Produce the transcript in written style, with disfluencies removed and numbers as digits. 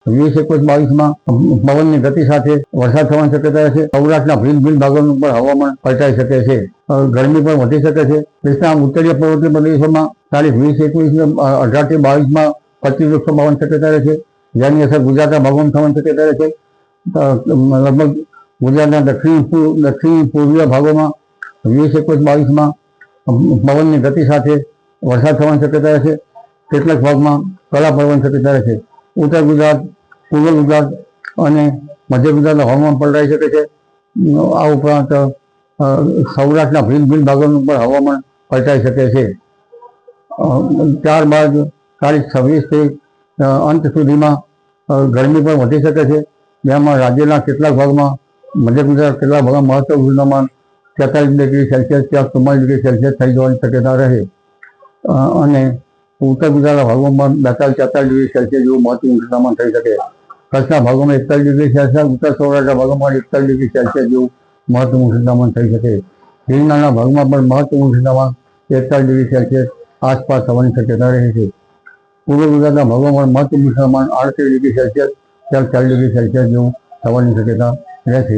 20-21-22 પવનની ગતિ સાથે વરસાદ થવાની શક્યતા છે। સૌરાષ્ટ્રના ભિન્ન ભાગોનું પણ હવામાન પલટાઈ શકે છે। ગરમી પણ વધી શકે છે। દેશના ઉત્તરીય પર્વતીય પ્રદેશોમાં તારીખ 20-21-18-22 25 વૃક્ષો થવાની શક્યતા રહે છે, જેની અસર ગુજરાતના ભાગોમાં થવાની શક્યતા રહે છે। લગભગ ગુજરાતના દક્ષિણ પૂર્વીય ભાગોમાં 20-21-22 પવનની ગતિ સાથે વરસાદ થવાની શક્યતા રહે છે। કેટલાક ભાગમાં કરા પડવાની શક્યતા રહે છે। ઉત્તર ગુજરાત, પૂર્વ ગુજરાત અને મધ્ય ગુજરાતનું હવામાન પલટાઈ શકે છે। આ ઉપરાંત સૌરાષ્ટ્રના ભિન્ન ભાગોનું પણ હવામાન પલટાઈ શકે છે। ત્યારબાદ તારીખ 26 અંત સુધીમાં ગરમી પણ વધી શકે છે, જેમાં રાજ્યના કેટલાક ભાગમાં, મધ્ય ગુજરાત કેટલાક ભાગમાં મહત્તમ તાપમાન 43 ડિગ્રી સેલ્સિયસ કે 44 ડિગ્રી સેલ્સિયસ થઈ જવાની શક્યતા રહે અને ઉત્તર ગુજરાતના ભાગોમાં 42-43 ડિગ્રી સેલ્સિયસ જેવું મહત્તમ તાપમાન થઈ શકે। કચ્છના ભાગોમાં 41 ડિગ્રી સેલ્સિયસ, ઉત્તર સૌરાષ્ટ્રના ભાગોમાં 41 ડિગ્રી સેલ્સિયસ જેવું મહત્તમ તાપમાન થઈ શકે। ગિરનારના ભાગમાં પણ મહત્તમ તાપમાન 41 ડિગ્રી સેલ્સિયસ આસપાસ થવાની શક્યતા રહે છે। પૂર્વ ગુજરાતના ભાગોમાં મહત્તમ તાપમાન 38 ડિગ્રી સેલ્સિયસ કે 40 ડિગ્રી સેલ્સિયસ જેવું થવાની શક્યતા રહે છે।